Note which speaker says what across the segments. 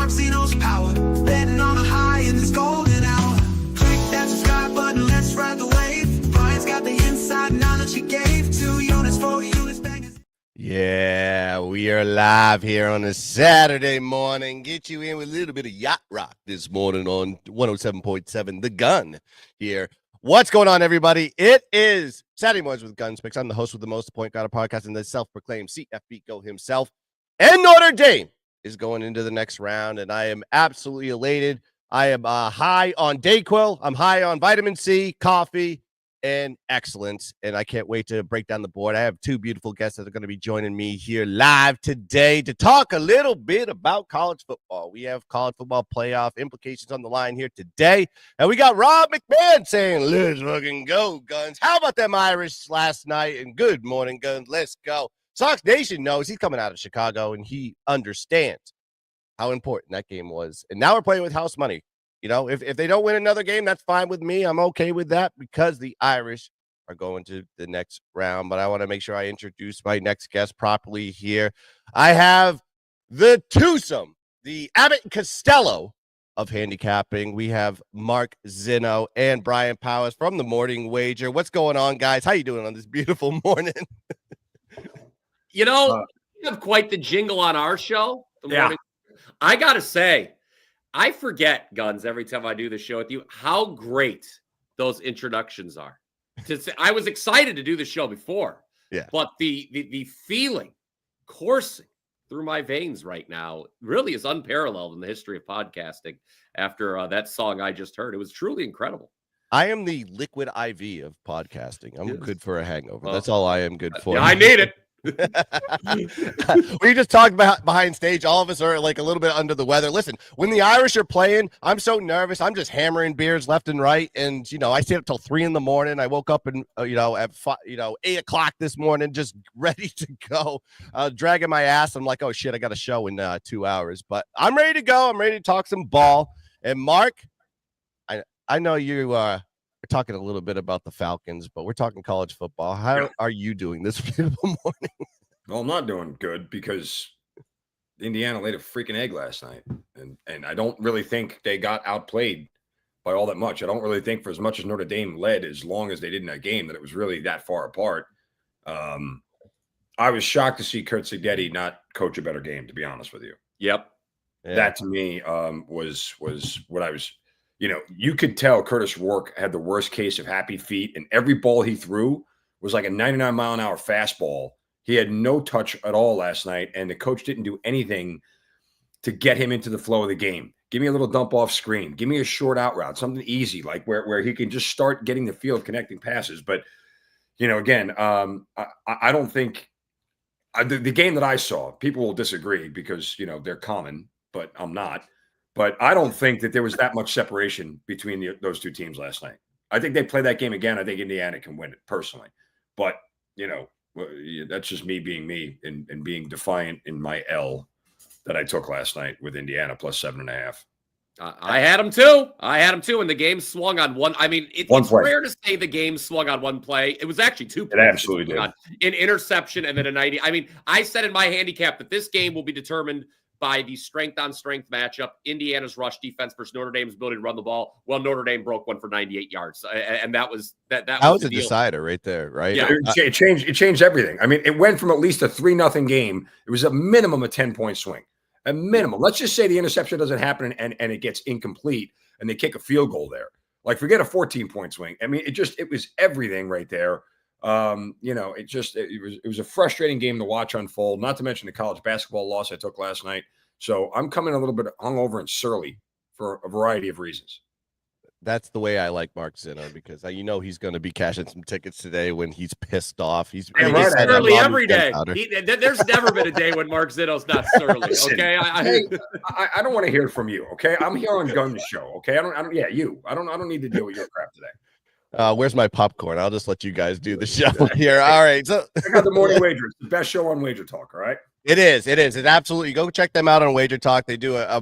Speaker 1: Mark Zeno's power, betting on a high in this golden hour. Click that subscribe button, let's ride the wave. Brian's got the inside knowledge he gave. 2 units, 4 units, bangers.
Speaker 2: Yeah, we are live here on a Saturday morning. Get you in with a little bit of yacht rock this morning on 107.7 The Gun here. What's going on, everybody? It is Saturday mornings with GunzPicks. I'm the host with the most point guard podcast and the self-proclaimed CFB Go himself. And Notre Dame is going into the next round, and I am absolutely elated. I am high on Dayquil. I'm high on vitamin C, coffee, and excellence, and I can't wait to break down the board. I have two beautiful guests that are going to be joining me here live today to talk a little bit about college football. We have college football playoff implications on the line here today, and we got Rob McMahon saying, let's fucking go, Guns. How about them Irish last night? And good morning, Guns. Let's go. Sox Nation knows he's coming out of Chicago, and he understands how important that game was. And now we're playing with house money. You know, if they don't win another game, that's fine with me. I'm okay with that because the Irish are going to the next round. But I want to make sure I introduce my next guest properly here. I have the twosome, the Abbott and Costello of handicapping. We have Mark Zeno and Brian Powers from the Morning Wager. What's going on, guys? How you doing on this beautiful morning?
Speaker 3: You know, we have quite the jingle on our show. I got to say, I forget, Guns, every time I do the show with you, how great those introductions are. I was excited to do the show before, but the feeling coursing through my veins right now really is unparalleled in the history of podcasting after that song I just heard. It was truly incredible.
Speaker 2: I am the liquid IV of podcasting. I'm good for a hangover. That's all I am good for.
Speaker 3: Yeah, I need it.
Speaker 2: We just talked about behind stage. All of us are like a little bit under the weather. Listen, when the Irish are playing, I'm so nervous. I'm just hammering beers left and right. And, you know, I stayed up till 3 a.m. I woke up and, at 8 o'clock this morning, just ready to go, dragging my ass. I'm like, oh shit, I got a show in 2 hours, but I'm ready to go. I'm ready to talk some ball. And Mark, I know you are talking a little bit about the Falcons, but we're talking college football. How are you doing this beautiful morning?
Speaker 4: Well, I'm not doing good because Indiana laid a freaking egg last night. And I don't really think they got outplayed by all that much. I don't really think for as much as Notre Dame led as long as they did in that game that it was really that far apart. I was shocked to see Kurt Signetti not coach a better game, to be honest with you.
Speaker 3: Yep.
Speaker 2: Yeah.
Speaker 4: That to me was what I was. You could tell Curtis Rourke had the worst case of happy feet, and every ball he threw was like a 99-mile-an-hour fastball. He had no touch at all last night, and the coach didn't do anything to get him into the flow of the game. Give me a little dump off screen. Give me a short out route, something easy, like where he can just start getting the feel of connecting passes. But, again, I don't think the game that I saw, people will disagree because, they're common, but I'm not. But I don't think that there was that much separation between those two teams last night. I think they play that game again. I think Indiana can win it personally. But, that's just me being me and being defiant in my L that I took last night with Indiana plus 7.5.
Speaker 3: I had them too. And the game swung on one. I mean, it's rare to say the game swung on one play. It was actually 2 plays.
Speaker 4: It absolutely did.
Speaker 3: An interception and then a 90. I mean, I said in my handicap that this game will be determined by the strength-on-strength matchup, Indiana's rush defense versus Notre Dame's ability to run the ball. Well, Notre Dame broke one for 98 yards, and that was that was
Speaker 2: a decider right there, right?
Speaker 3: Yeah,
Speaker 4: it changed everything. I mean, it went from at least a 3-0 game. It was a minimum of 10-point swing, a minimum. Let's just say the interception doesn't happen and it gets incomplete, and they kick a field goal there. Like, forget a 14-point swing. I mean, it was everything right there. It was a frustrating game to watch unfold, not to mention the college basketball loss I took last night. So I'm coming a little bit hungover and surly for a variety of reasons.
Speaker 2: That's the way I like Mark Zeno because he's going to be cashing some tickets today when he's pissed off. He's
Speaker 3: surly every day. There's never been a day when Mark Zeno's not surly.
Speaker 4: Listen,
Speaker 3: okay,
Speaker 4: I don't want to hear it from you. Okay, I'm here on Gun's show. Okay, I don't need to deal with your crap today.
Speaker 2: Where's my popcorn? I'll just let you guys do the show here. All right. So
Speaker 4: I got the Morning Wager. It's the best show on Wager Talk. All right.
Speaker 2: It is. It's absolutely. Go check them out on Wager Talk. They do a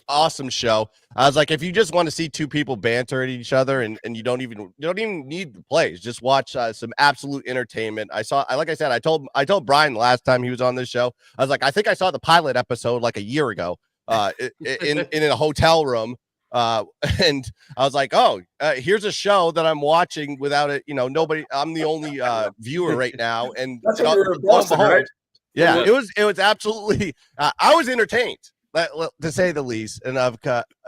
Speaker 2: awesome show. I was like, if you just want to see two people banter at each other and you don't even need the plays, just watch some absolute entertainment. I told Brian last time he was on this show. I was like, I think I saw the pilot episode like a year ago. in a hotel room. And I was like, oh, here's a show that I'm watching without it. Nobody, I'm the only viewer right now. And
Speaker 4: That's what you were in Boston, right?
Speaker 2: Yeah, it was absolutely, I was entertained, to say the least. And I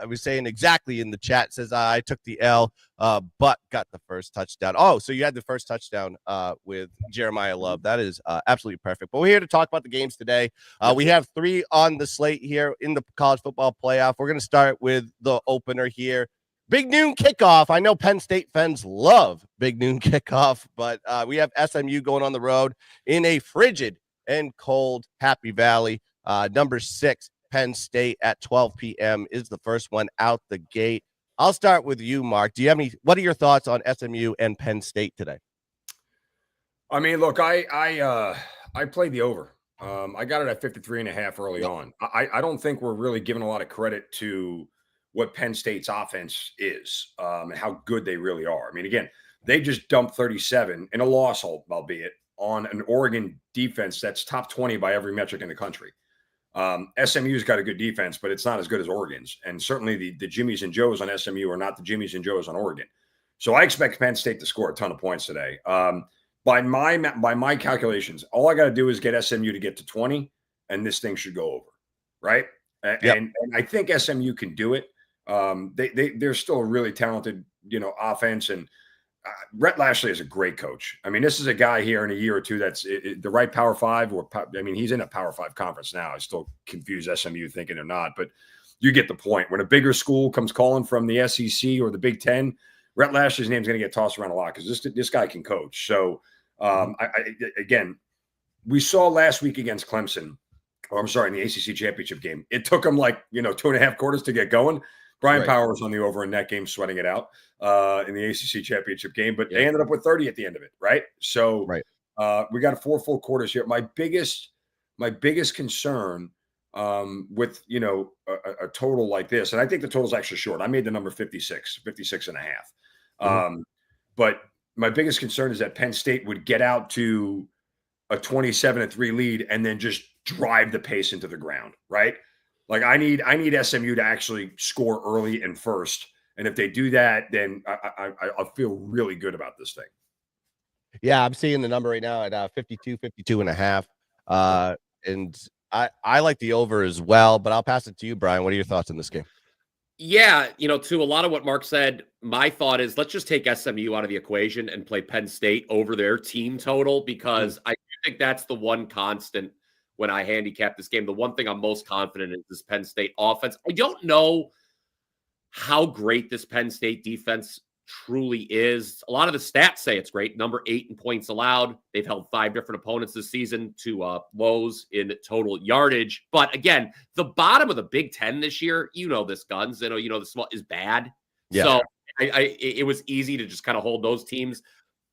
Speaker 2: was saying exactly in the chat, it says I took the L, but got the first touchdown. Oh, so you had the first touchdown with Jeremiah Love. That is absolutely perfect. But we're here to talk about the games today. We have 3 on the slate here in the college football playoff. We're going to start with the opener here. Big noon kickoff. I know Penn State fans love big noon kickoff, but we have SMU going on the road in a frigid and cold Happy Valley. Number 6, Penn State at 12 p.m. is the first one out the gate. I'll start with you, Mark. Do you have what are your thoughts on SMU and Penn State today?
Speaker 4: I mean, look, I played the over. I got it at 53.5 early on. I don't think we're really giving a lot of credit to what Penn State's offense is and how good they really are. I mean, again, they just dumped 37 in a loss, albeit, on an Oregon defense that's top 20 by every metric in the country. SMU's got a good defense, but it's not as good as Oregon's. And certainly the Jimmies and Joes on SMU are not the Jimmies and Joes on Oregon. So I expect Penn State to score a ton of points today. By my calculations, all I got to do is get SMU to get to 20, and this thing should go over, right? And I think SMU can do it. They're still a really talented, offense, and Rhett Lashley is a great coach. I mean, this is a guy here in a year or two that's the right Power 5. He's in a Power 5 conference now. I still confuse SMU thinking they're not, but you get the point. When a bigger school comes calling from the SEC or the Big Ten, Rhett Lashley's name's going to get tossed around a lot because this guy can coach. So, again, we saw last week against Clemson, in the ACC championship game. It took them 2.5 quarters to get going. Brian Power was on the over in that game, sweating it out in the ACC championship game, but they ended up with 30 at the end of it, right? So we got 4 full quarters here. My biggest concern with a total like this, and I think the total is actually short. I made the number 56 and a half. But my biggest concern is that Penn State would get out to a 27-3 lead and then just drive the pace into the ground, right? Like I need SMU to actually score early and first. And if they do that, then I'll feel really good about this thing.
Speaker 2: Yeah, I'm seeing the number right now at 52 and a half. And I like the over as well, but I'll pass it to you, Brian. What are your thoughts on this game?
Speaker 3: Yeah, to a lot of what Mark said, my thought is let's just take SMU out of the equation and play Penn State over their team total, because I do think that's the one constant when I handicap this game. The one thing I'm most confident in is this Penn State offense. I don't know how great this Penn State defense truly is. A lot of the stats say it's great. Number 8 in points allowed. They've held 5 different opponents this season to lows in total yardage. But again, the bottom of the Big Ten this year, this Guns, the small is bad. Yeah. So it was easy to just kind of hold those teams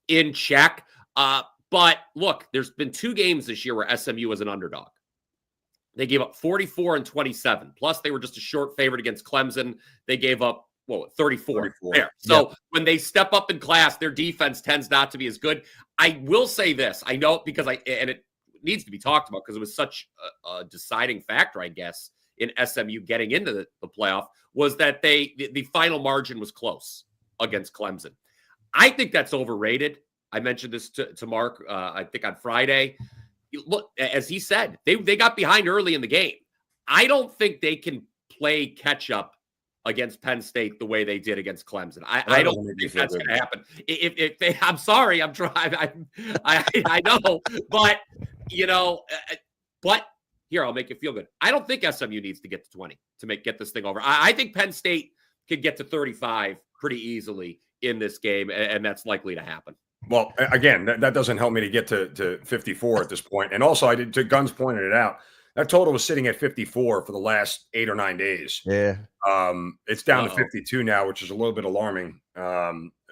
Speaker 3: in check. But look, there's been 2 games this year where SMU was an underdog. They gave up 44 and 27. Plus, they were just a short favorite against Clemson. They gave up 34. There. So when they step up in class, their defense tends not to be as good. I will say this. I know because and it needs to be talked about because it was such a deciding factor, I guess, in SMU getting into the playoff, was that the final margin was close against Clemson. I think that's overrated. I mentioned this to Mark, I think on Friday. Look, as he said, they got behind early in the game. I don't think they can play catch up against Penn State the way they did against Clemson. I don't think that's going to happen. If they, I'm sorry, I'm trying. I know, but but here, I'll make you feel good. I don't think SMU needs to get to 20 to get this thing over. I think Penn State could get to 35 pretty easily in this game, and that's likely to happen.
Speaker 4: Well, again, that doesn't help me to get to 54 at this point. And also, Guns pointed it out. That total was sitting at 54 for the last 8 or 9 days.
Speaker 2: Yeah.
Speaker 4: It's down to 52 now, which is a little bit alarming,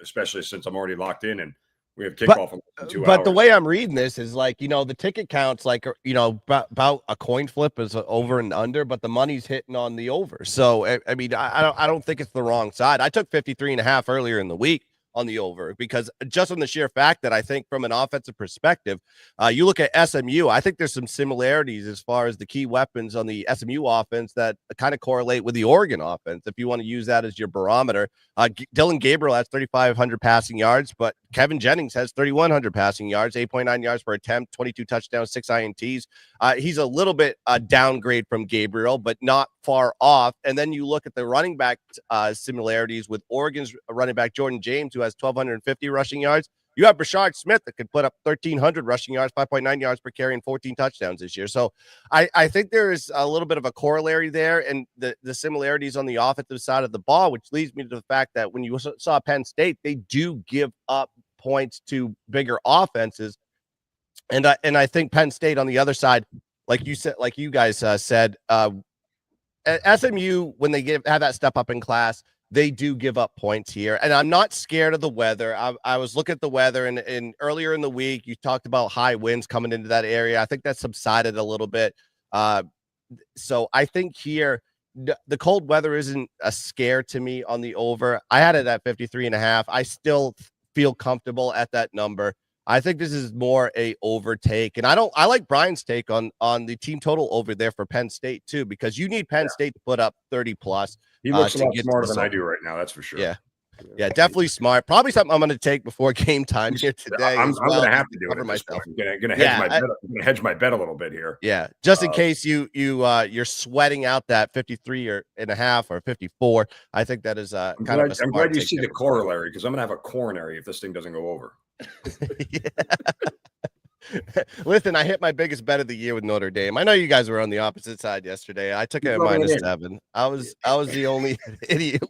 Speaker 4: especially since I'm already locked in and we have kickoff in 2 hours.
Speaker 2: But the way I'm reading this is the ticket counts about a coin flip is over and under, but the money's hitting on the over. So, I don't think it's the wrong side. I took 53 and a half earlier in the week on the over, because just on the sheer fact that I think from an offensive perspective, you look at SMU, I think there's some similarities as far as the key weapons on the SMU offense that kind of correlate with the Oregon offense, if you want to use that as your barometer. Dylan Gabriel has 3,500 passing yards, but Kevin Jennings has 3,100 passing yards, 8.9 yards per attempt, 22 touchdowns, 6 INTs. He's a little bit downgrade from Gabriel, but not far off. And then you look at the running back similarities with Oregon's running back Jordan James, who has 1,250 rushing yards. You have Brashard Smith that could put up 1,300 rushing yards, 5.9 yards per carry, and 14 touchdowns this year. So I think there is a little bit of a corollary there, and the similarities on the offensive side of the ball, which leads me to the fact that when you saw Penn State, they do give up points to bigger offenses. And I think Penn State on the other side, like you guys said, SMU, when they have that step up in class, they do give up points here. And I'm not scared of the weather. I was looking at the weather, and earlier in the week, you talked about high winds coming into that area. I think that subsided a little bit. So I think here, the cold weather isn't a scare to me on the over. I had it at 53.5. I still feel comfortable at that number. I think this is more a overtake, and I like Brian's take on the team total over there for Penn State too, because you need Penn State to put up 30 plus.
Speaker 4: He looks a lot smarter than I do right now. That's for sure.
Speaker 2: Yeah, definitely smart. Probably something I'm going to take before game time here today.
Speaker 4: I'm going to have to do it myself. I'm going to hedge my bet a little bit here.
Speaker 2: Yeah, just in case you're sweating out that 53.5 or 54. I think that is
Speaker 4: I'm glad you see the corollary, because I'm going to have a coronary if this thing doesn't go over.
Speaker 2: Listen, I hit my biggest bet of the year with Notre Dame. I know you guys were on the opposite side yesterday. I took it at -7. I was the only idiot.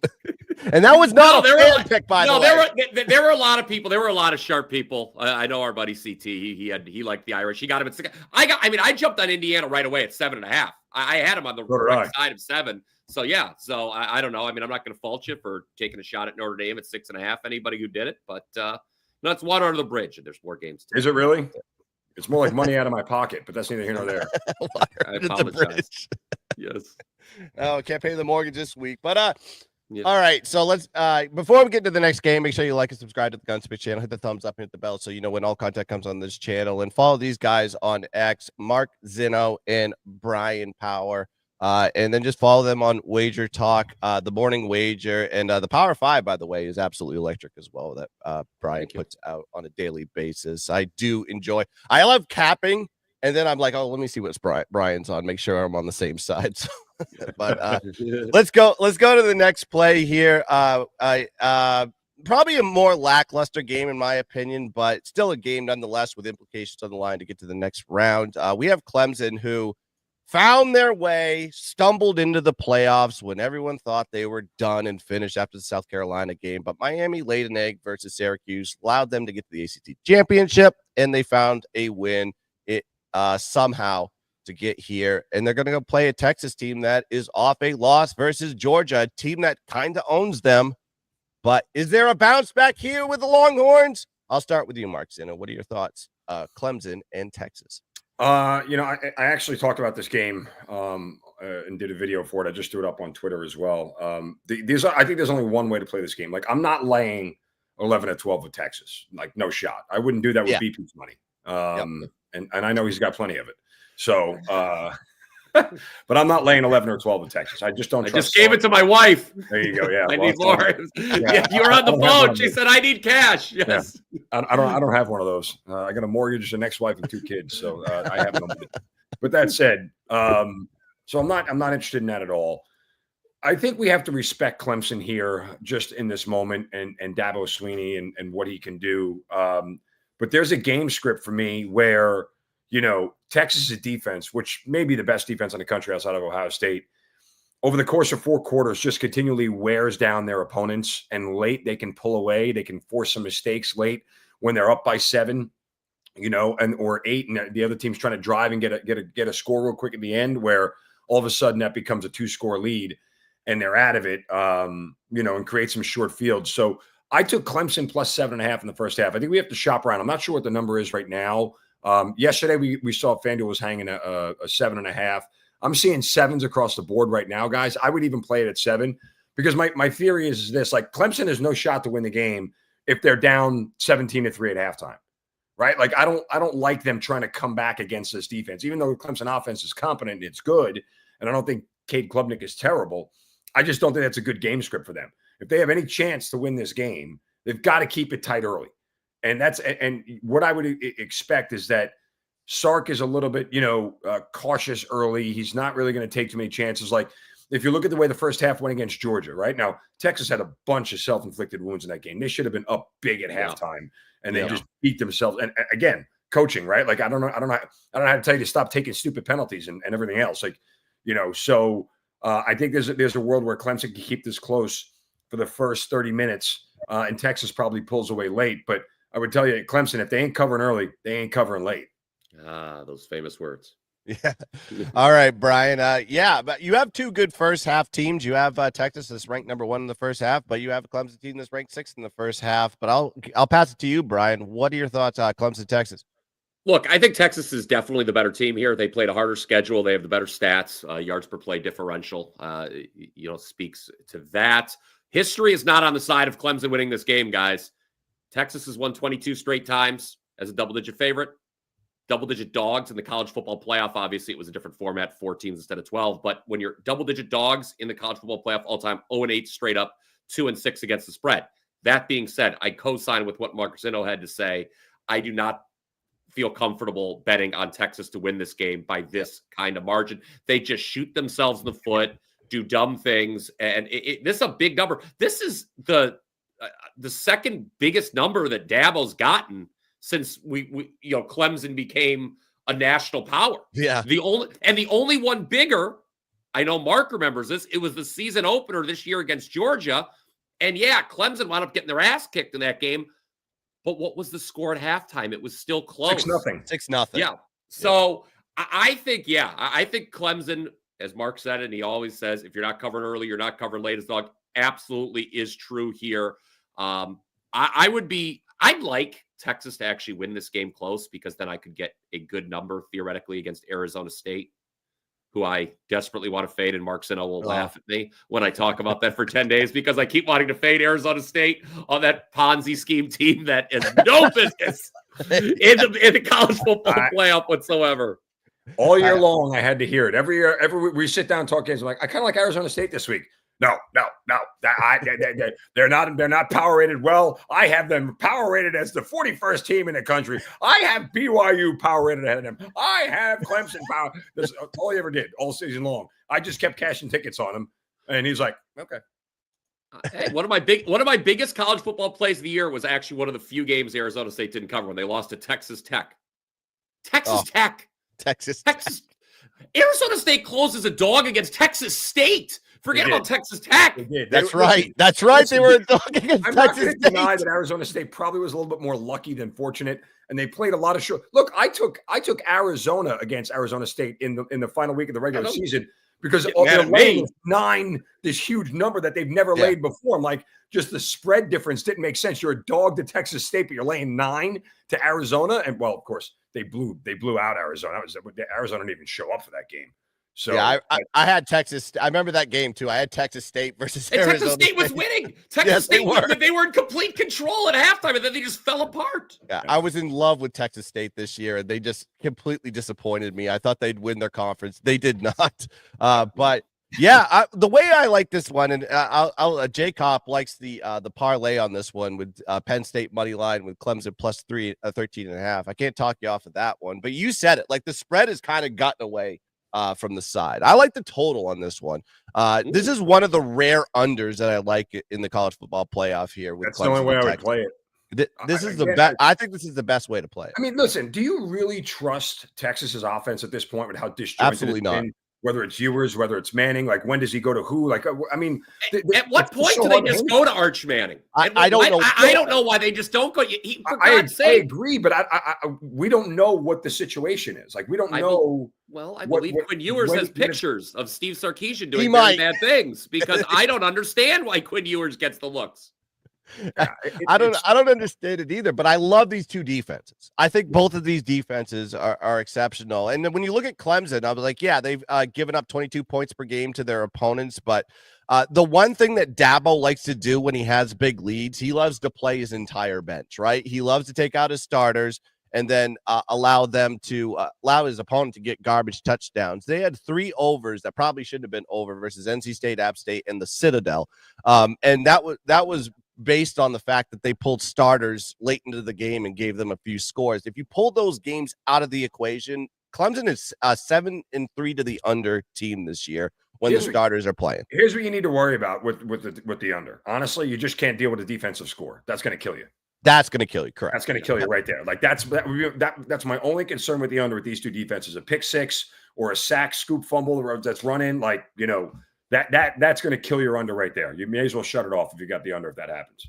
Speaker 2: And that was not a fan pick, by the way.
Speaker 3: There were a lot of people. There were a lot of sharp people. I know our buddy CT. He liked the Irish. He got him at 6. I jumped on Indiana right away at 7.5. I had him on the right side of 7. So yeah. So I don't know. I mean, I'm not going to fault you for taking a shot at Notre Dame at 6.5. Anybody who did it, but that's water under the bridge, and there's more games too.
Speaker 4: Is it really? It's more like money out of my pocket, but that's neither here nor there.
Speaker 3: I apologize. Yes.
Speaker 2: Oh, can't pay the mortgage this week, but yeah. All right, so let's before we get to the next game, make sure you like and subscribe to the GunzPicks channel, hit the thumbs up and hit the bell so you know when all content comes on this channel, and follow these guys on X, Mark Zinno and Brian Power, and then just follow them on Wager Talk, the Morning Wager, and the Power 5, by the way, is absolutely electric as well, that Brian puts out on a daily basis. I do enjoy. I love capping, and then I'm like, oh, let me see what Brian's on, make sure I'm on the same side. So but let's go to the next play here. Probably a more lackluster game in my opinion, but still a game nonetheless with implications on the line to get to the next round. We have Clemson, who found their way, stumbled into the playoffs when everyone thought they were done and finished after the South Carolina game, but Miami laid an egg versus Syracuse, allowed them to get to the ACC championship, and they found a win somehow to get here, and they're going to go play a Texas team that is off a loss versus Georgia, a team that kind of owns them. But is there a bounce back here with the Longhorns? I'll start with you, Mark Zinno. What are your thoughts? Clemson and Texas.
Speaker 4: I actually talked about this game and did a video for it. I just threw it up on Twitter as well. I think there's only one way to play this game. Like, I'm not laying 11 at 12 with Texas. Like, no shot. I wouldn't do that with BP's money. And I know he's got plenty of it. So, but I'm not laying 11 or 12 in Texas. I just don't trust.
Speaker 3: I just gave it to my wife.
Speaker 4: There you go. Yeah.
Speaker 3: I need more. Yeah, you were on the phone. She said, I need cash. Yes.
Speaker 4: Yeah. I don't have one of those. I got a mortgage, an ex-wife, and 2 kids. So I have no money. But that said, so I'm not interested in that at all. I think we have to respect Clemson here just in this moment and Dabo Swinney and what he can do. But there's a game script for me where, Texas' defense, which may be the best defense in the country outside of Ohio State, over the course of 4 quarters, just continually wears down their opponents. And late, they can pull away. They can force some mistakes late when they're up by 7, or 8, and the other team's trying to drive and get a score real quick at the end, where all of a sudden that becomes a 2-score lead, and they're out of it, and create some short fields. So I took Clemson plus 7.5 in the first half. I think we have to shop around. I'm not sure what the number is right now. Yesterday we saw FanDuel was hanging a 7.5. I'm seeing 7s across the board right now, guys. I would even play it at 7 because my theory is this: like, Clemson has no shot to win the game. if they're down 17-3 at halftime, right? Like I don't like them trying to come back against this defense, even though the Clemson offense is competent and it's good. And I don't think Cade Klubnik is terrible. I just don't think that's a good game script for them. If they have any chance to win this game, they've got to keep it tight early. And what I would expect is that Sark is a little bit, cautious early. He's not really going to take too many chances. Like if you look at the way the first half went against Georgia, right now, Texas had a bunch of self-inflicted wounds in that game. They should have been up big at halftime, and they just beat themselves. And again, coaching, right? Like I don't know how to tell you to stop taking stupid penalties and everything else. Like, so I think there's a world where Clemson can keep this close for the first 30 minutes, and Texas probably pulls away late. But I would tell you, Clemson, if they ain't covering early, they ain't covering late.
Speaker 3: Those famous words.
Speaker 2: Yeah. All right, Brian. But you have two good first half teams. You have Texas that's ranked number 1 in the first half, but you have a Clemson team that's ranked 6th in the first half. But I'll pass it to you, Brian. What are your thoughts on Clemson, Texas?
Speaker 3: Look, I think Texas is definitely the better team here. They played a harder schedule. They have the better stats. Yards per play differential, speaks to that. History is not on the side of Clemson winning this game, guys. Texas has won 22 straight times as a double-digit favorite. Double-digit dogs in the college football playoff. Obviously, it was a different format, 4 teams instead of 12. But when you're double-digit dogs in the college football playoff all-time, 0-8 straight up, 2-6 against the spread. That being said, I co-sign with what Mark Zinno had to say. I do not feel comfortable betting on Texas to win this game by this kind of margin. They just shoot themselves in the foot, do dumb things, and this is a big number. This is the second biggest number that Dabo's gotten since we Clemson became a national power.
Speaker 2: Yeah.
Speaker 3: The only one bigger, I know Mark remembers this, it was the season opener this year against Georgia. And Clemson wound up getting their ass kicked in that game. But what was the score at halftime? It was still close.
Speaker 4: 6-0.
Speaker 2: 6-0.
Speaker 3: Yeah. So I think Clemson, as Mark said, and he always says, if you're not covering early, you're not covering late as dog, absolutely is true here. I'd like Texas to actually win this game close, because then I could get a good number theoretically against Arizona State, who I desperately want to fade, and Mark Zinno will laugh at me when I talk about that for 10 days, because I keep wanting to fade Arizona State on that Ponzi scheme team that is no business in the college football playoff whatsoever.
Speaker 4: All year long, I had to hear it. Every year, we sit down and talk games. I'm like, I kind of like Arizona State this week. No. They're not power rated well. I have them power rated as the 41st team in the country. I have BYU power rated ahead of them. I have Clemson power. That's all he ever did all season long. I just kept cashing tickets on him, and he's like, okay.
Speaker 3: Hey, one of my biggest college football plays of the year was actually one of the few games Arizona State didn't cover when they lost to Texas Tech. Texas. Arizona State closes a dog against Texas State. Forget about Texas Tech.
Speaker 2: That's right. They were a dog against Texas State. I'm not going to
Speaker 4: deny that Arizona State probably was a little bit more lucky than fortunate, and they played a lot of short. Look, I took Arizona against Arizona State in the final week of the regular season, because they're laying 9, this huge number that they've never laid before. I'm like, just the spread difference didn't make sense. You're a dog to Texas State, but you're laying 9 to Arizona, and well, of course, they blew out Arizona. Arizona didn't even show up for that game. So
Speaker 2: I had Texas. I remember that game too. I had Texas State versus Arizona.
Speaker 3: Texas State was winning. Texas State they were in complete control at halftime, and then they just fell apart.
Speaker 2: Yeah, I was in love with Texas State this year, and they just completely disappointed me. I thought they'd win their conference. They did not. But the way I like this one, and Jacob likes the parlay on this one with Penn State money line with Clemson plus 13.5. I can't talk you off of that one, but you said it. Like, the spread has kind of gotten away from the side. I like the total on this one. This is one of the rare unders that I like in the college football playoff here. That's Clemson,
Speaker 4: the only way I would play it.
Speaker 2: This is the best. I think this is the best way to play it.
Speaker 4: I mean, listen, do you really trust Texas's offense at this point with how disjointed
Speaker 2: Absolutely not.
Speaker 4: Whether it's Ewers, whether it's Manning, like when does he go to who? Like, I mean,
Speaker 3: at what point do they just go to Arch Manning?
Speaker 2: I don't know.
Speaker 3: I don't know why they just don't go.
Speaker 4: I agree, but we don't know what the situation is. Like, we don't know.
Speaker 3: I believe Quinn Ewers has pictures of Steve Sarkisian doing very bad things, because I don't understand why Quinn Ewers gets the looks.
Speaker 2: I don't understand it either, but I love these two defenses. I think both of these defenses are exceptional. And then when you look at Clemson, I was like, they've given up 22 points per game to their opponents, but The one thing that Dabo likes to do when he has big leads, he loves to play his entire bench, right? He loves to take out his starters and then allow his opponent to get garbage touchdowns. They had 3 overs that probably shouldn't have been over versus NC State, App State, and the Citadel. And that was based on the fact that they pulled starters late into the game and gave them a few scores. If you pull those games out of the equation, Clemson is 7-3 to the under team this year when the starters are playing.
Speaker 4: Here's what you need to worry about with the under. Honestly, you just can't deal with a defensive score. That's going to kill you.
Speaker 2: That's going to kill you, correct.
Speaker 4: That's going to kill you right there. Like that's my only concern with the under with these two defenses. A pick six or a sack, scoop, fumble that's running, like, you know, that's going to kill your under right there. You may as well shut it off if you got the under if that happens.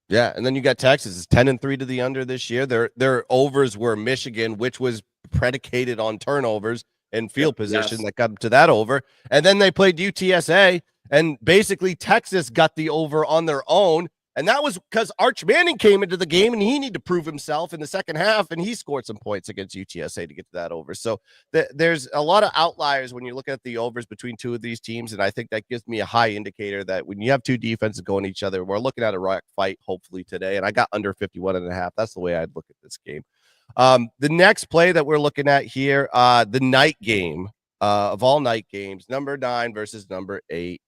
Speaker 2: Yeah, and then you got Texas. It's 10-3 to the under this year. Their overs were Michigan, which was predicated on turnovers and field position that got them to that over. And then they played UTSA, and basically Texas got the over on their own. And that was because Arch Manning came into the game and he needed to prove himself in the second half, and he scored some points against UTSA to get to that over. So there's a lot of outliers when you look at the overs between two of these teams, and I think that gives me a high indicator that when you have two defenses going each other, we're looking at a rock fight hopefully today, and I got under 51.5. That's the way I'd look at this game. The next play that we're looking at here, the night game of all night games, number 9 versus number 8.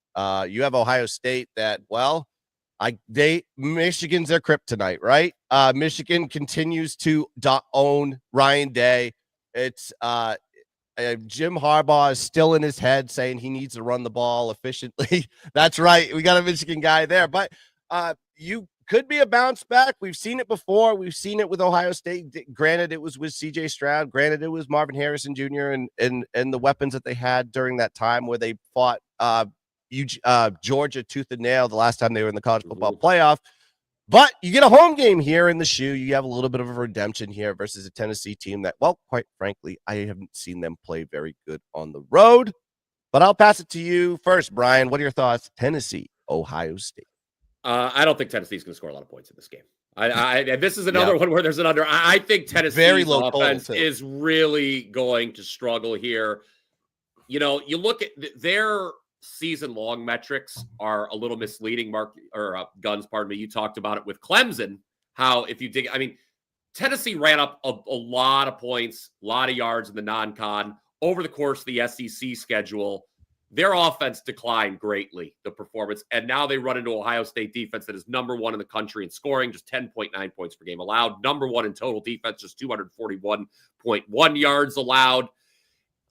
Speaker 2: You have Ohio State that, well, Michigan's their kryptonite, right? Michigan continues to own Ryan Day. It's Jim Harbaugh is still in his head saying he needs to run the ball efficiently. That's right. We got a Michigan guy there, but you could be a bounce back. We've seen it before. We've seen it with Ohio State. Granted, it was with CJ Stroud. Granted, it was Marvin Harrison Jr. and the weapons that they had during that time where they fought Georgia tooth and nail the last time they were in the college football playoff. But you get a home game here in the shoe. You have a little bit of a redemption here versus a Tennessee team that, well, quite frankly, I haven't seen them play very good on the road. But I'll pass it to you first, Brian. What are your thoughts? Tennessee, Ohio State.
Speaker 3: I don't think Tennessee's going to score a lot of points in this game. This is another one where there's an under. I think Tennessee's offense is really going to struggle here. You know, you look at their season-long metrics are a little misleading. Guns, pardon me. You talked about it with Clemson. How if you dig, I mean, Tennessee ran up a lot of points, a lot of yards in the non-con over the course of the SEC schedule. Their offense declined greatly, the performance, and now they run into Ohio State defense that is number 1 in the country in scoring, just 10.9 points per game allowed. Number 1 in total defense, just 241.1 yards allowed.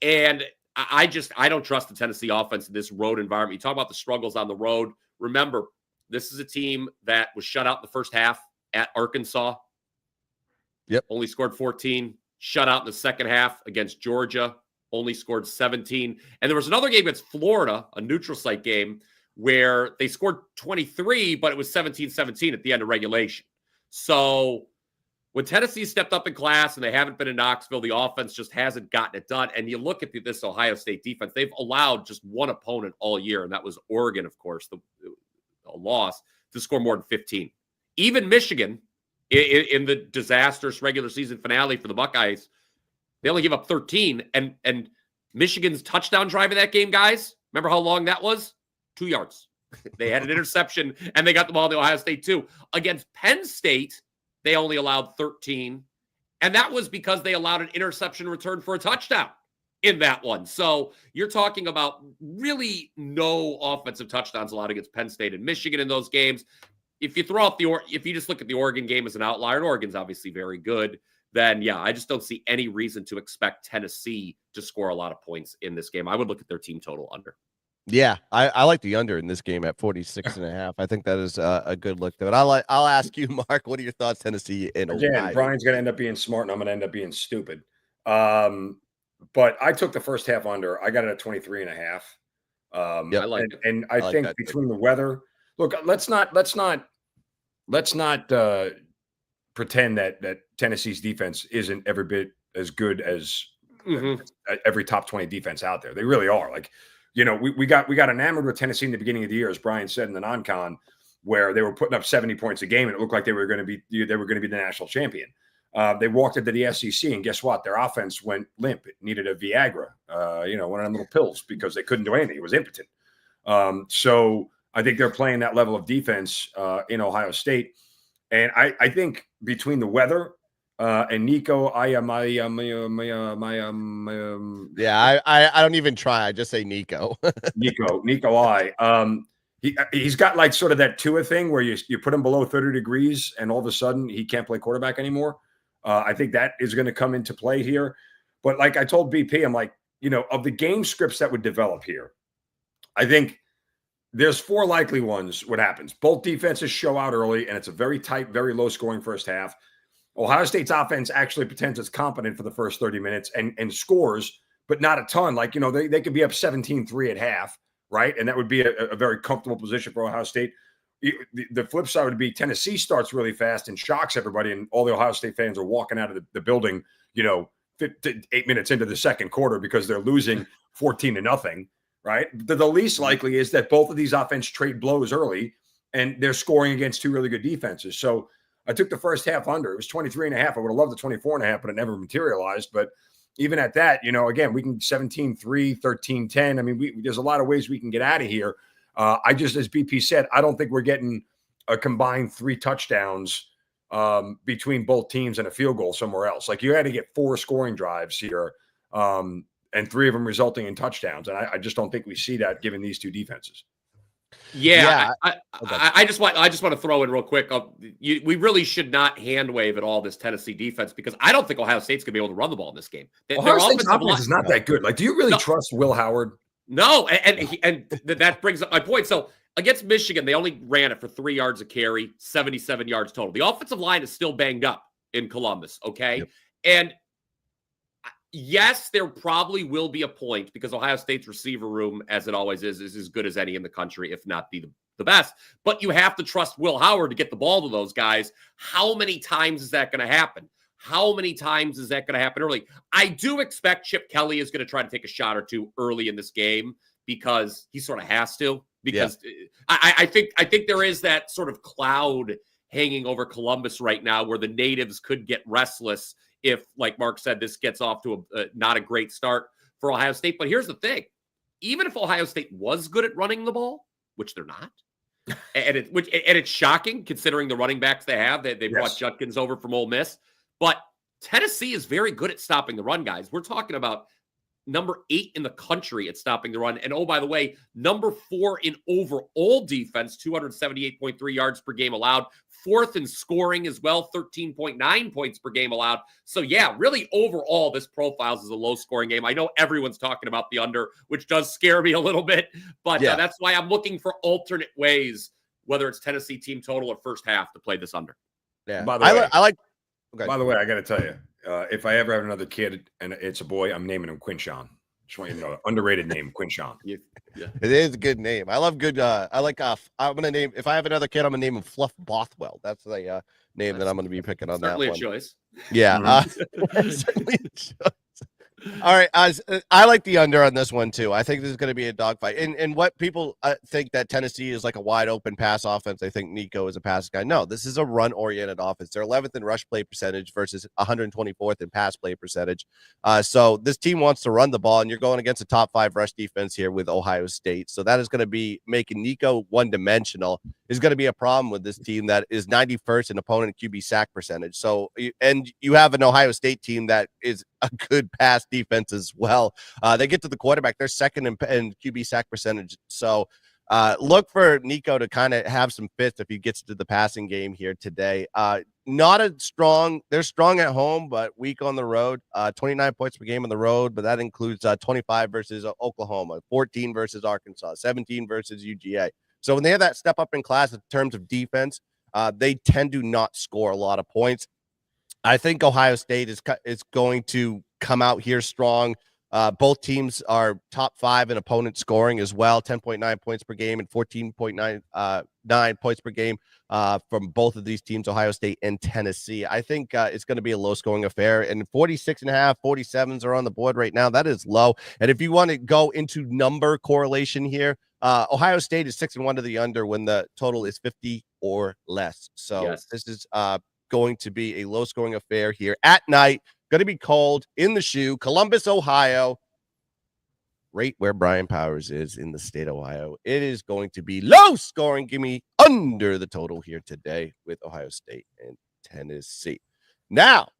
Speaker 3: And I don't trust the Tennessee offense in this road environment. You talk about the struggles on the road. Remember, this is a team that was shut out in the first half at Arkansas.
Speaker 2: Yep.
Speaker 3: Only scored 14. Shut out in the second half against Georgia. Only scored 17. And there was another game against Florida, a neutral site game, where they scored 23, but it was 17-17 at the end of regulation. So when Tennessee stepped up in class and they haven't been in Knoxville, the offense just hasn't gotten it done. And you look at this Ohio State defense, they've allowed just one opponent all year, and that was Oregon, of course, a loss, to score more than 15. Even Michigan, in the disastrous regular season finale for the Buckeyes, they only give up 13. And Michigan's touchdown drive in that game, guys, remember how long that was? 2 yards. They had an interception, and they got the ball to Ohio State, too. Against Penn State, they only allowed 13, and that was because they allowed an interception return for a touchdown in that one. So you're talking about really no offensive touchdowns allowed against Penn State and Michigan in those games. If you throw out if you just look at the Oregon game as an outlier, and Oregon's obviously very good, then yeah, I just don't see any reason to expect Tennessee to score a lot of points in this game. I would look at their team total under.
Speaker 2: Yeah, I like the under in this game at 46.5. I think that is a good look to it. I'll ask you, Mark, what are your thoughts, Tennessee and Ohio?
Speaker 4: Again, Brian's going to end up being smart, and I'm going to end up being stupid. But I took the first half under. I got it at 23.5.
Speaker 2: Yeah,
Speaker 3: I like it.
Speaker 4: And I think between the weather, look, let's not pretend that Tennessee's defense isn't every bit as good as every top 20 defense out there. They really are. Like, you know, we got enamored with Tennessee in the beginning of the year, as Brian said in the non-con, where they were putting up 70 points a game, and it looked like they were going to be the national champion. They walked into the SEC, and guess what? Their offense went limp. It needed a Viagra, one of them little pills, because they couldn't do anything. It was impotent. So I think they're playing that level of defense in Ohio State. And I think between the weather and Nico, I
Speaker 2: don't even try. I just say Nico.
Speaker 4: He's got like sort of that Tua thing where you put him below 30 degrees and all of a sudden he can't play quarterback anymore. I think that is going to come into play here. But like I told BP, I'm like, of the game scripts that would develop here, I think there's 4 likely ones. What happens? Both defenses show out early, and it's a very tight, very low scoring first half. Ohio State's offense actually pretends it's competent for the first 30 minutes and scores, but not a ton. Like, they could be up 17-3 at half, right? And that would be a very comfortable position for Ohio State. The flip side would be Tennessee starts really fast and shocks everybody, and all the Ohio State fans are walking out of the building, 8 minutes into the second quarter because they're losing 14-0, right? The least likely is that both of these offenses trade blows early, and they're scoring against 2 really good defenses. So I took the first half under. It was 23.5. I would have loved the 24.5, but it never materialized. But even at that, again, we can 17-3, 13-10. I mean, there's a lot of ways we can get out of here. I just, as BP said, I don't think we're getting a combined 3 touchdowns between both teams and a field goal somewhere else. Like, you had to get 4 scoring drives here, and 3 of them resulting in touchdowns. And I just don't think we see that given these 2 defenses.
Speaker 3: Yeah. I just want to throw in real quick. We really should not hand wave at all this Tennessee defense, because I don't think Ohio State's going to be able to run the ball in this game.
Speaker 4: Ohio State's offense is not that good. Like, do you really trust Will Howard?
Speaker 3: No. And that brings up my point. So against Michigan, they only ran it for 3 yards a carry, 77 yards total. The offensive line is still banged up in Columbus. Okay. Yep. And yes, there probably will be a point, because Ohio State's receiver room, as it always is as good as any in the country, if not the best. But you have to trust Will Howard to get the ball to those guys. How many times is that going to happen? How many times is that going to happen early? I do expect Chip Kelly is going to try to take a shot or 2 early in this game, because he sort of has to. Because I think there is that sort of cloud hanging over Columbus right now, where the natives could get restless if, like Mark said, this gets off to not a great start for Ohio State. But here's the thing. Even if Ohio State was good at running the ball, which they're not, and it's shocking considering the running backs they have. They brought Judkins over from Ole Miss. But Tennessee is very good at stopping the run, guys. We're talking about number 8 in the country at stopping the run. And oh, by the way, number 4 in overall defense, 278.3 yards per game allowed. 4th in scoring as well, 13.9 points per game allowed. So yeah, really overall, this profiles as a low scoring game. I know everyone's talking about the under, which does scare me a little bit, but that's why I'm looking for alternate ways, whether it's Tennessee team total or first half, to play this under.
Speaker 2: Yeah.
Speaker 4: By the way,
Speaker 2: okay.
Speaker 4: By the way, I got to tell you, if I ever have another kid and it's a boy, I'm naming him Quinshawn. Just want you to know, underrated name, Quinshawn.
Speaker 2: Yeah. It is a good name. I love good. I'm gonna name, if I have another kid, I'm gonna name him Fluff Bothwell. That's the name that I'm gonna be picking on.
Speaker 3: Certainly
Speaker 2: that one.
Speaker 3: A choice.
Speaker 2: Yeah. Certainly a choice. All right, I like the under on this one too. I think this is going to be a dogfight. And what people think that Tennessee is like a wide open pass offense, I think Nico is a pass guy. No, this is a run oriented offense. They're 11th in rush play percentage versus 124th in pass play percentage. So this team wants to run the ball, and you're going against a top 5 rush defense here with Ohio State. So that is going to be making Nico one dimensional. Is going to be a problem with this team that is 91st in opponent QB sack percentage. So, and you have an Ohio State team that is a good pass defense as well. They get to the quarterback, they're 2nd in QB sack percentage. So look for Nico to kind of have some fits if he gets to the passing game here today. They're strong at home, but weak on the road. 29 points per game on the road, but that includes 25 versus Oklahoma, 14 versus Arkansas, 17 versus UGA. So when they have that step up in class in terms of defense, they tend to not score a lot of points. I think Ohio State is going to come out here strong. Both teams are top 5 in opponent scoring as well, 10.9 points per game and 14.9 points per game from both of these teams, Ohio State and Tennessee. I think it's going to be a low-scoring affair, and 46.5, 47s are on the board right now. That is low. And if you want to go into number correlation here, Ohio State is 6-1 to the under when the total is 50 or less. So This is going to be a low-scoring affair here at night. Going to be cold in the shoe. Columbus, Ohio. right where Brian Powers is in the state of Ohio. It is going to be low scoring. Give me under the total here today with Ohio State and Tennessee. Now,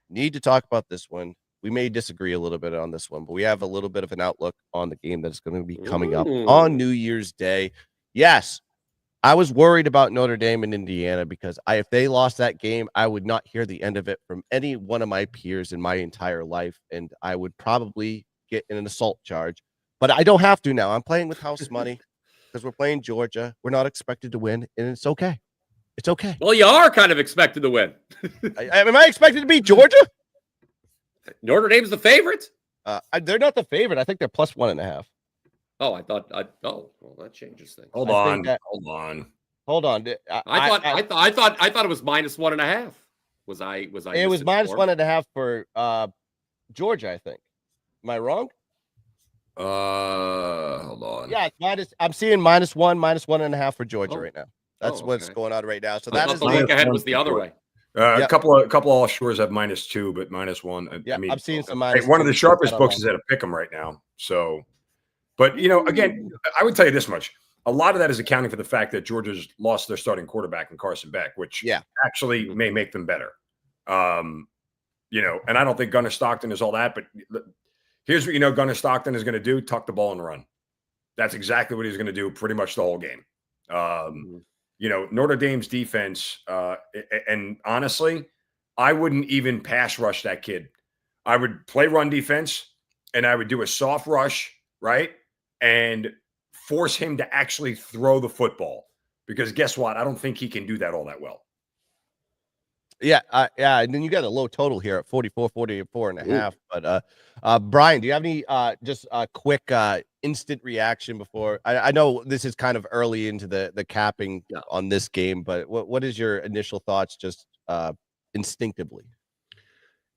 Speaker 2: need to talk about this one. We may disagree a little bit on this one, but we have a little bit of an outlook on the game that's going to be coming up on New Year's Day. Yes, I was worried about Notre Dame and Indiana because if they lost that game, I would not hear the end of it from any one of my peers in my entire life, and I would probably get an assault charge. But I don't have to now. I'm playing with house money because we're playing Georgia. We're not expected to win, and it's okay. It's okay.
Speaker 3: Well, you are kind of expected to win.
Speaker 2: Am I expected to beat Georgia?
Speaker 3: Notre Dame's the favorite?
Speaker 2: They're not the favorite. I think they're plus 1.5.
Speaker 3: Oh, well, that changes things.
Speaker 4: Hold on.
Speaker 2: I
Speaker 3: thought it was minus 1.5. Was I?
Speaker 2: It was minus 1.5 for Georgia, I think. Am I wrong?
Speaker 4: Hold on.
Speaker 2: Yeah, I'm seeing minus 1.5 for Georgia right now. That's what's going on right now. So that is
Speaker 3: the look ahead was the other way.
Speaker 4: A couple offshores have -2, but -1.
Speaker 2: Yeah, I'm seeing some
Speaker 4: minus. One of the sharpest books is at a pick 'em right now. So, but again, I would tell you this much: a lot of that is accounting for the fact that Georgia's lost their starting quarterback in Carson Beck, which actually may make them better. And I don't think Gunnar Stockton is all that. But here's what Gunnar Stockton is going to do: tuck the ball and run. That's exactly what he's going to do pretty much the whole game. Notre Dame's defense, and honestly, I wouldn't even pass rush that kid. I would play run defense, and I would do a soft rush, right? And force him to actually throw the football. Because guess what? I don't think he can do that all that well.
Speaker 2: Yeah. And then you got a low total here at 44.5. But Brian, do you have any just a quick instant reaction before I know this is kind of early into the capping on this game, but what is your initial thoughts just instinctively?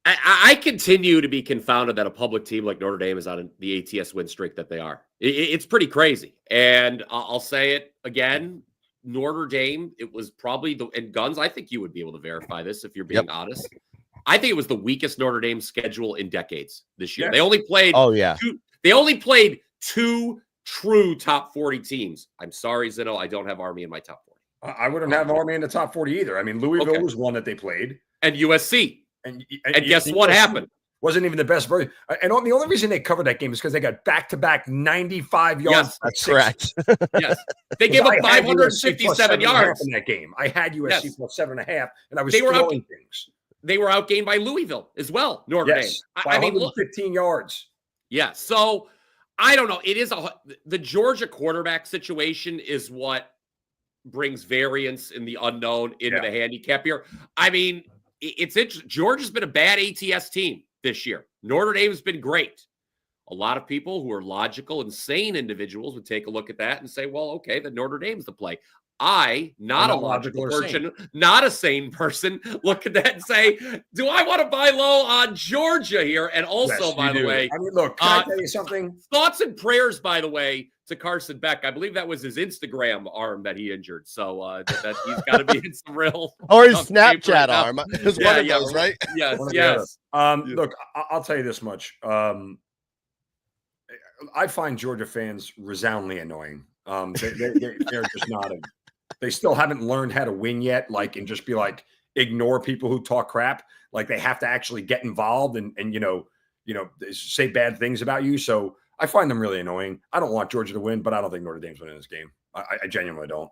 Speaker 3: I continue to be confounded that a public team like Notre Dame is on the ATS win streak that they are. It's pretty crazy. And I'll say it again. Notre Dame, it was probably and Guns, I think you would be able to verify this if you're being honest. I think it was the weakest Notre Dame schedule in decades this year. They only played two true top 40 teams. I'm sorry, Zeno, I don't have Army in my top 40.
Speaker 4: I wouldn't have Army in the top 40 either. I mean, Louisville was one that they played.
Speaker 3: And USC. And guess what happened?
Speaker 4: Wasn't even the best version. And the only reason they covered that game is because they got back-to-back 95 yards.
Speaker 2: Yes, that's correct.
Speaker 3: Yes. They gave up 557 yards
Speaker 4: in that game. I had USC plus 7.5, and I was throwing things.
Speaker 3: They were outgained by Louisville as well, Notre Dame.
Speaker 4: I mean, 15 yards.
Speaker 3: Yeah, so I don't know. It is the Georgia quarterback situation is what brings variance in the unknown into the handicap here. I mean, it's interesting. Georgia's been a bad ATS team this year. Notre Dame's been great. A lot of people who are logical and sane individuals would take a look at that and say, well, okay, then Notre Dame's the play. Not a logical person, not a sane person, look at that and say, do I want to buy low on Georgia here? And also, by the way,
Speaker 4: I mean, look, can I tell you something?
Speaker 3: Thoughts and prayers, by the way, to Carson Beck. I believe that was his Instagram arm that he injured. So that he's got to be in some real
Speaker 2: or his Snapchat arm. It's one of those, right?
Speaker 3: Yes.
Speaker 4: Look, I'll tell you this much. I find Georgia fans resoundingly annoying. They're just not. They still haven't learned how to win yet. And just be ignore people who talk crap. They have to actually get involved and say bad things about you. So I find them really annoying. I don't want Georgia to win, but I don't think Notre Dame's winning this game. I genuinely don't.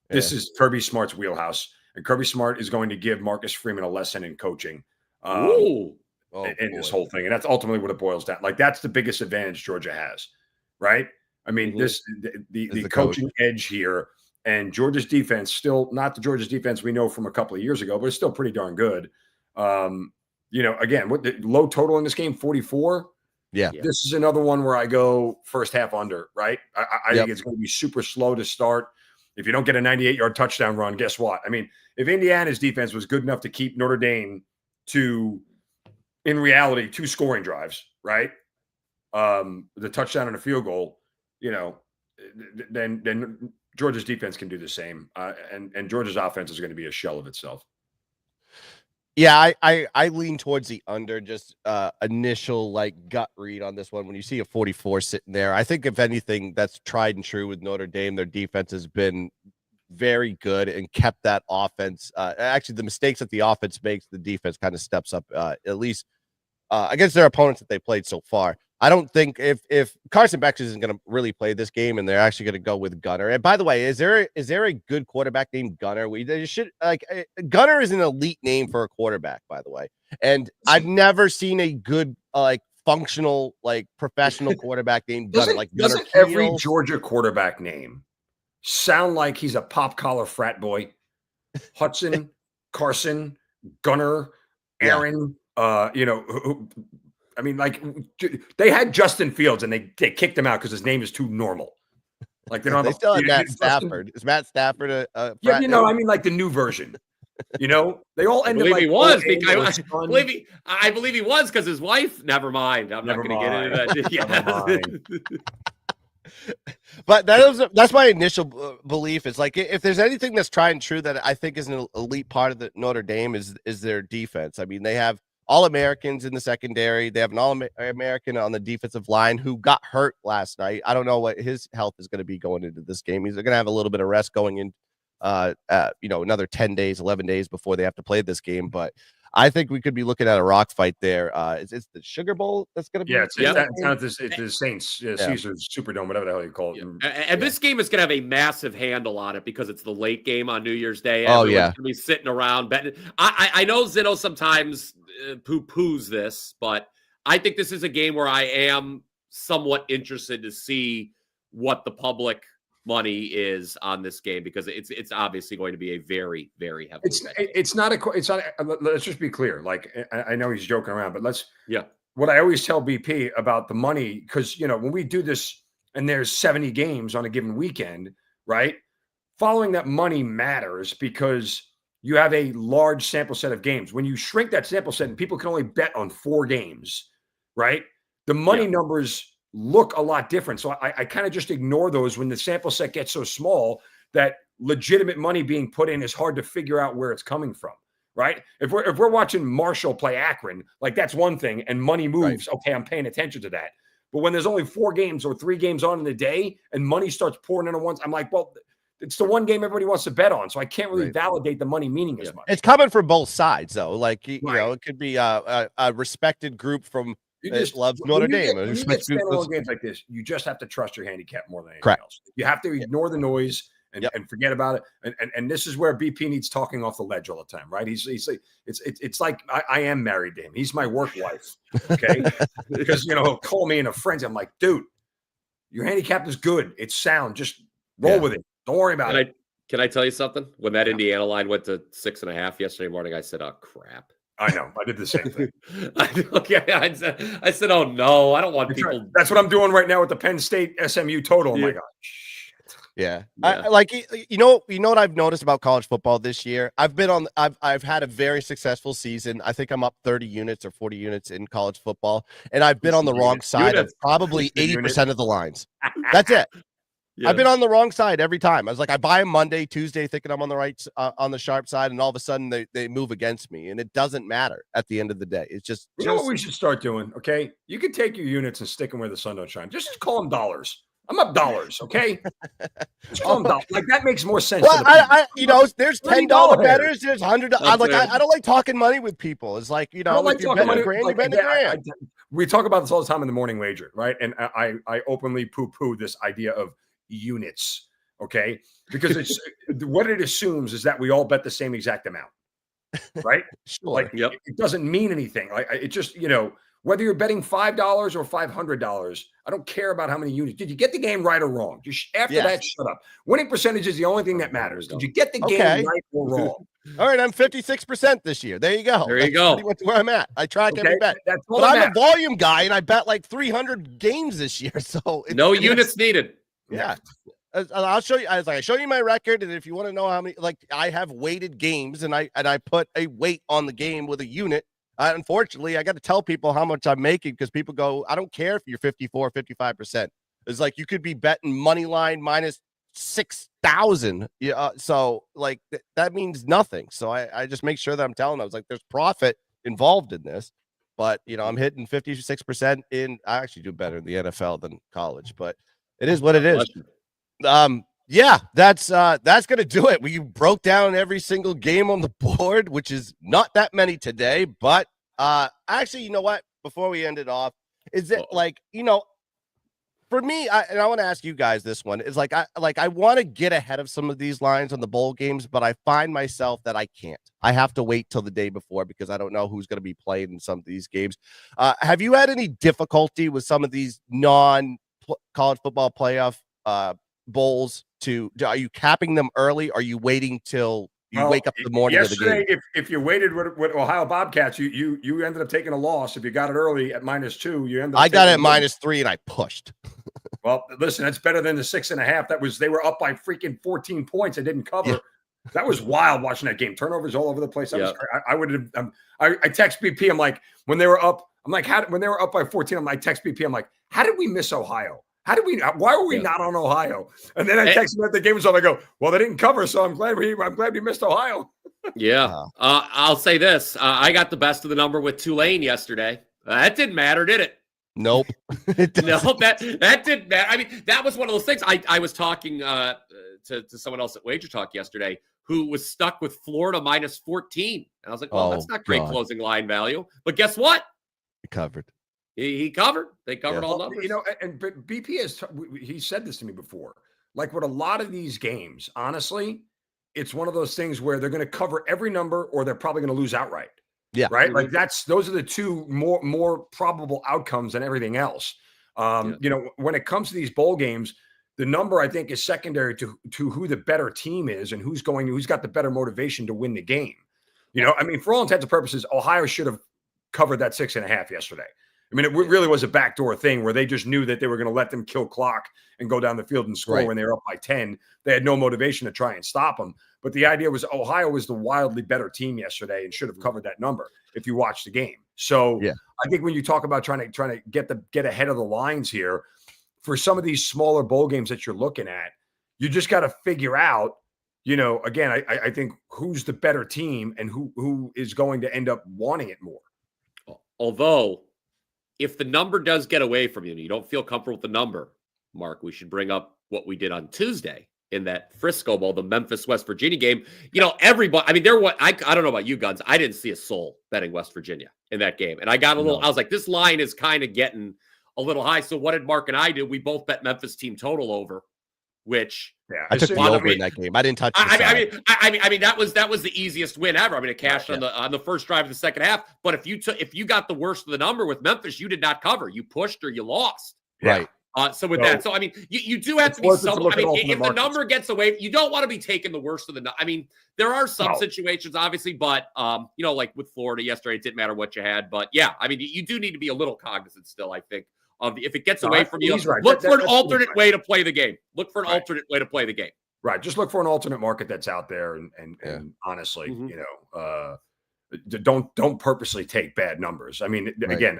Speaker 4: Yeah. This is Kirby Smart's wheelhouse, and Kirby Smart is going to give Marcus Freeman a lesson in coaching. In this whole thing. And that's ultimately what it boils down. That's the biggest advantage Georgia has, right? I mean, the coaching edge here, and Georgia's defense, still not the Georgia's defense we know from a couple of years ago, but it's still pretty darn good. Again, what the low total in this game, 44.
Speaker 2: Yeah.
Speaker 4: This is another one where I go first half under, right? I think it's going to be super slow to start. If you don't get a 98-yard touchdown run, guess what? I mean, if Indiana's defense was good enough to keep Notre Dame to, in reality, 2 scoring drives, right? The touchdown and a field goal, then Georgia's defense can do the same. And Georgia's offense is going to be a shell of itself.
Speaker 2: Yeah, I lean towards the under, just initial like gut read on this one. When you see a 44 sitting there, I think if anything, that's tried and true with Notre Dame. Their defense has been very good and kept that offense. Actually, the mistakes that the offense makes, the defense kind of steps up, at least against their opponents that they played so far. I don't think if Carson Beck isn't going to really play this game, and they're actually going to go with Gunner. And by the way, is there a good quarterback named Gunner? They should Gunner is an elite name for a quarterback, by the way. And I've never seen a good functional professional quarterback named Gunner.
Speaker 4: Doesn't every Georgia quarterback name sound like he's a pop collar frat boy? Hudson, Carson, Gunner, Aaron. I mean, they had Justin Fields and they kicked him out because his name is too normal. Like they don't.
Speaker 2: They still have Matt Stafford. Is Matt Stafford a
Speaker 4: yeah? I mean, like the new version. They all ended.
Speaker 3: I believe he was because I believe he was because his wife. Never mind. I'm not going to get into that.
Speaker 2: But that's my initial belief. Is like if there's anything that's tried and true that I think is an elite part of the Notre Dame is their defense. I mean, they have All-Americans in the secondary. They have an All-American on the defensive line who got hurt last night. I don't know what his health is going to be going into this game. He's going to have a little bit of rest going in, another 10 days, 11 days before they have to play this game. But I think we could be looking at a rock fight there. It's the Sugar Bowl that's going to be.
Speaker 4: Yeah, it's the Saints, Caesars Superdome, whatever the hell you call it.
Speaker 3: And this game is going to have a massive handle on it because it's the late game on New Year's Day.
Speaker 2: Everyone's
Speaker 3: going to be sitting around betting. I know Zeno sometimes poo-poos this, but I think this is a game where I am somewhat interested to see what the public money is on this game because it's obviously going to be a very, very heavy.
Speaker 4: It's not. Let's just be clear. Like I know he's joking around, but what I always tell BP about the money, because when we do this and there's 70 games on a given weekend, right? Following that money matters because you have a large sample set of games. When you shrink that sample set and people can only bet on 4 games, right? The money numbers look a lot different. So I kind of just ignore those when the sample set gets so small that legitimate money being put in is hard to figure out where it's coming from, right? If we're watching Marshall play Akron, like that's one thing and money moves, okay, I'm paying attention to that. But when there's only 4 games or 3 games on in the day and money starts pouring into ones, I'm like, well, it's the one game everybody wants to bet on. So I can't really validate the money meaning as much.
Speaker 2: It's coming from both sides though. Like, you know, it could be a respected group from loves Notre Dame.
Speaker 4: When you get standalone games like this, you just have to trust your handicap more than anything else. You have to ignore the noise and forget about it. And this is where BP needs talking off the ledge all the time, right? He's like, it's like I am married to him. He's my work wife, okay? Because he'll call me in a frenzy. I'm like, dude, your handicap is good. It's sound. Just roll with it. Don't worry about it.
Speaker 3: Can I tell you something? When that Indiana line went to 6.5 yesterday morning, I said, "Oh crap."
Speaker 4: I know. I did the same thing.
Speaker 3: I said, "Oh no, I don't want people."
Speaker 4: That's what I'm doing right now with the Penn State SMU total. Oh my god.
Speaker 2: Yeah. I like what I've noticed about college football this year. I've had a very successful season. I think I'm up 30 units or 40 units in college football, and I've been on the wrong side of probably 80% of the lines. That's it. Yeah. I've been on the wrong side every time. I was like, I buy them Monday, Tuesday, thinking I'm on the right, on the sharp side, and all of a sudden they move against me, and it doesn't matter at the end of the day. It's just
Speaker 4: you know what we should start doing. Okay, you can take your units and stick them where the sun don't shine. Just call them dollars. I'm up dollars. Okay, just call them dollars. Like that makes more sense.
Speaker 2: Well, there's $10 bettors. There's $100. I don't like talking money with people. It's like
Speaker 4: I don't like talking money.
Speaker 2: Grand.
Speaker 4: We talk about this all the time in the morning wager, right? And I openly poo-poo this idea of units, okay, because it's what it assumes is that we all bet the same exact amount, right?
Speaker 2: Sure.
Speaker 4: Like it doesn't mean anything. Like it just whether you're betting $5 or $500, I don't care about how many units. Did you get the game right or wrong? Just after that, shut up. Winning percentage is the only thing that matters. Did you get the game right or wrong?
Speaker 2: All right, I'm 56% this year. There you go.
Speaker 3: There you go.
Speaker 2: That's where I'm at. I track every bet. But I'm a volume guy, and I bet like 300 games this year. So
Speaker 3: no units needed.
Speaker 2: Yeah. I'll show you. I show you my record, and if you want to know how many, I have weighted games, and I put a weight on the game with a unit. Unfortunately, I got to tell people how much I'm making because people go, I don't care if you're 54, 55%. It's like you could be betting money line minus 6,000. Yeah, so like that means nothing. So I just make sure that I'm telling them, I was like, there's profit involved in this, but I'm hitting 56% in. I actually do better in the NFL than college, but it is what it is. Yeah, that's gonna do it. We broke down every single game on the board, which is not that many today, but actually, you know what? Before we end it off, is it like, for me, I want to ask you guys this one, is like I want to get ahead of some of these lines on the bowl games, but I find myself that I can't. I have to wait till the day before because I don't know who's going to be played in some of these games. Have you had any difficulty with some of these non-college football playoff bowls? Are you capping them early? Or are you waiting till you wake up the morning of the game?
Speaker 4: If you waited with Ohio Bobcats, you ended up taking a loss. If you got it early at -2, you ended up.
Speaker 2: I got it at -3 and I pushed.
Speaker 4: Well, listen, that's better than the 6.5. They were up by freaking 14 points and didn't cover. Yeah. That was wild watching that game. Turnovers all over the place. That was crazy. I would have. I text BP. I'm like, when they were up. I'm like, when they were up by 14. I text BP. I'm like, how did we miss Ohio? Why were we not on Ohio? And then I texted him at the game was over. I go, well, they didn't cover, so I'm glad we missed Ohio.
Speaker 3: Yeah. I'll say this. I got the best of the number with Tulane yesterday. That didn't matter, did it?
Speaker 2: Nope.
Speaker 3: No, that didn't matter. I mean, that was one of those things. I was talking to someone else at Wager Talk yesterday who was stuck with Florida -14. And I was like, well, that's not great closing line value. But guess what?
Speaker 2: He covered.
Speaker 3: He covered. They covered all numbers.
Speaker 4: But BP he said this to me before. Like with a lot of these games, honestly, it's one of those things where they're going to cover every number or they're probably going to lose outright.
Speaker 2: Yeah.
Speaker 4: Right. Like those are the two more probable outcomes than everything else. When it comes to these bowl games, the number I think is secondary to who the better team is and who's got the better motivation to win the game. I mean, for all intents and purposes, Ohio should have covered that 6.5 yesterday. I mean, it really was a backdoor thing where they just knew that they were going to let them kill clock and go down the field and score when they were up by 10. They had no motivation to try and stop them. But the idea was Ohio was the wildly better team yesterday and should have covered that number if you watched the game. So I think when you talk about trying to get ahead of the lines here, for some of these smaller bowl games that you're looking at, you just got to figure out, again, I think who's the better team and who is going to end up wanting it more.
Speaker 3: Although, if the number does get away from you and you don't feel comfortable with the number, Mark, we should bring up what we did on Tuesday in that Frisco Bowl, the Memphis, West Virginia game. Everybody, I mean, I don't know about you, Guns. I didn't see a soul betting West Virginia in that game. And I got I was like, this line is kind of getting a little high. So what did Mark and I do? We both bet Memphis team total over, which
Speaker 2: I took the over in that game. I didn't touch the
Speaker 3: I mean, that was the easiest win ever. I mean, it cashed on the first drive of the second half. But if you got the worst of the number with Memphis, you did not cover. You pushed or you lost.
Speaker 2: Right.
Speaker 3: So I mean, you do have to be some. I mean, if the number gets away, you don't want to be taking the worst of the. I mean, there are some situations, obviously, but like with Florida yesterday, it didn't matter what you had. But yeah, I mean, you do need to be a little cognizant still. I think if it gets away from you, look for an alternate way to play the game. Look for an alternate way to play the game.
Speaker 4: Right. Just look for an alternate market that's out there, and honestly, don't purposely take bad numbers. I mean, again,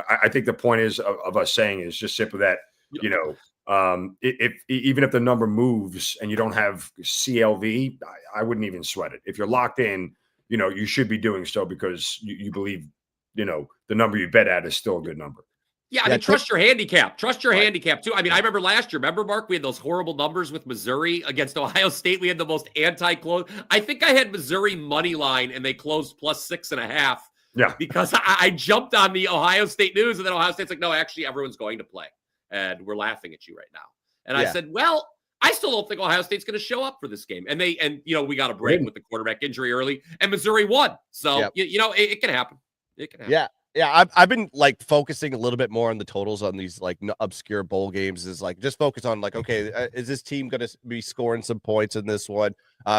Speaker 4: I think the point is of us saying is just simply that, if even if the number moves and you don't have CLV, I wouldn't even sweat it. If you're locked in, you should be doing so because you believe, the number you bet at is still a good number.
Speaker 3: Yeah, I mean, trust your handicap. Trust your handicap, too. I mean, I remember last year. Remember, Mark, we had those horrible numbers with Missouri against Ohio State. We had the most anti-close. I think I had Missouri money line, and they closed +6.5.
Speaker 4: Yeah.
Speaker 3: Because I jumped on the Ohio State news, and then Ohio State's like, no, actually, everyone's going to play, and we're laughing at you right now. And I said, well, I still don't think Ohio State's going to show up for this game. And we got a break with the quarterback injury early, and Missouri won. So, it can happen. It can happen.
Speaker 2: Yeah, I've been like focusing a little bit more on the totals on these like obscure bowl games. Is like just focus on like, okay, is this team going to be scoring some points in this one?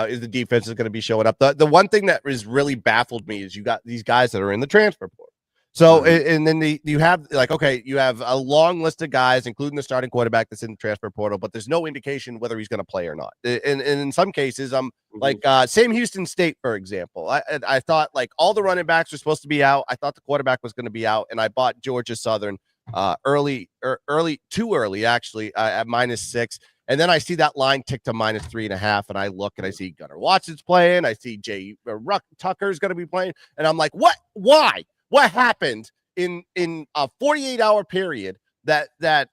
Speaker 2: Is the defense going to be showing up? The one thing that has really baffled me is you got these guys that are in the transfer portal. So and then you have like, okay, you have a long list of guys, including the starting quarterback that's in the transfer portal, but there's no indication whether he's going to play or not. And in some cases, like same Houston State, for example. I thought like all the running backs were supposed to be out. I thought the quarterback was going to be out, and I bought Georgia Southern too early actually at -6. And then I see that line tick to -3.5, and I look and I see Gunnar Watson's playing. I see Tucker's going to be playing, and I'm like, what? Why? What happened in a 48-hour period that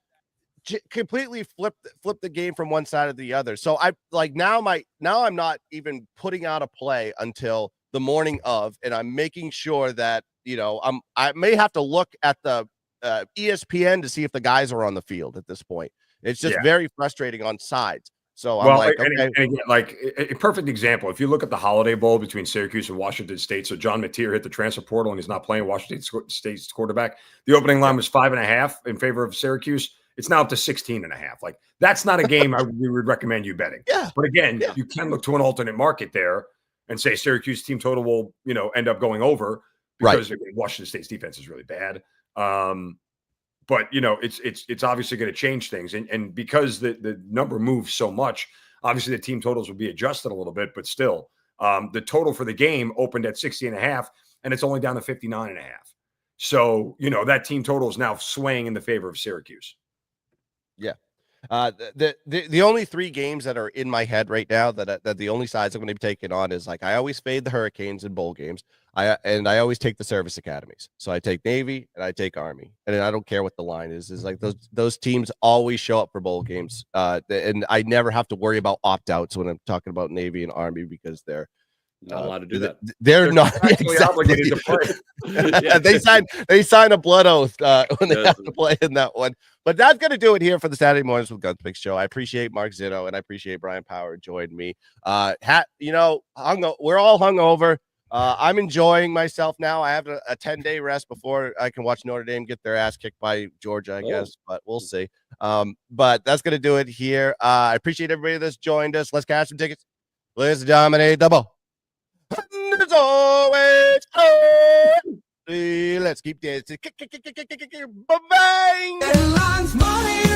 Speaker 2: completely flipped the game from one side to the other? So I like now I'm not even putting out a play until the morning of, and I'm making sure that I may have to look at the ESPN to see if the guys are on the field at this point. It's just very frustrating on sides. So I'm like, okay.
Speaker 4: And again, like a perfect example. If you look at the Holiday Bowl between Syracuse and Washington State, so John Mateer hit the transfer portal and he's not playing Washington State's quarterback. The opening line was 5.5 in favor of Syracuse. It's now up to 16.5. Like that's not a game we would recommend you betting.
Speaker 2: Yeah.
Speaker 4: But again, you can look to an alternate market there and say Syracuse team total will, end up going over because Washington State's defense is really bad. But it's obviously going to change things, and because the number moves so much, obviously the team totals will be adjusted a little bit. But still, the total for the game opened at 60.5, and it's only down to 59.5. So that team total is now swaying in the favor of Syracuse.
Speaker 2: Yeah. The only 3 games that are in my head right now that the only sides I'm going to be taking on is like I always fade the Hurricanes in bowl games. I always take the service academies. So I take Navy and I take Army, and I don't care what the line is. Is like those teams always show up for bowl games, and I never have to worry about opt-outs when I'm talking about Navy and Army because they're
Speaker 3: not allowed to do that.
Speaker 2: They're not
Speaker 4: actually obligated to play.
Speaker 2: They sign a blood oath when they have to play in that one. But that's going to do it here for the Saturday Mornings with GunzPicks show. I appreciate Mark Zito and I appreciate Brian Power joined me. We're all hungover. I'm enjoying myself now. I have a 10-day rest before I can watch Notre Dame get their ass kicked by Georgia, I guess, but we'll see. But that's going to do it here. I appreciate everybody that's joined us. Let's cash some tickets. Let's dominate the ball. As always, let's keep dancing. Bye-bye.
Speaker 1: Headlines, money.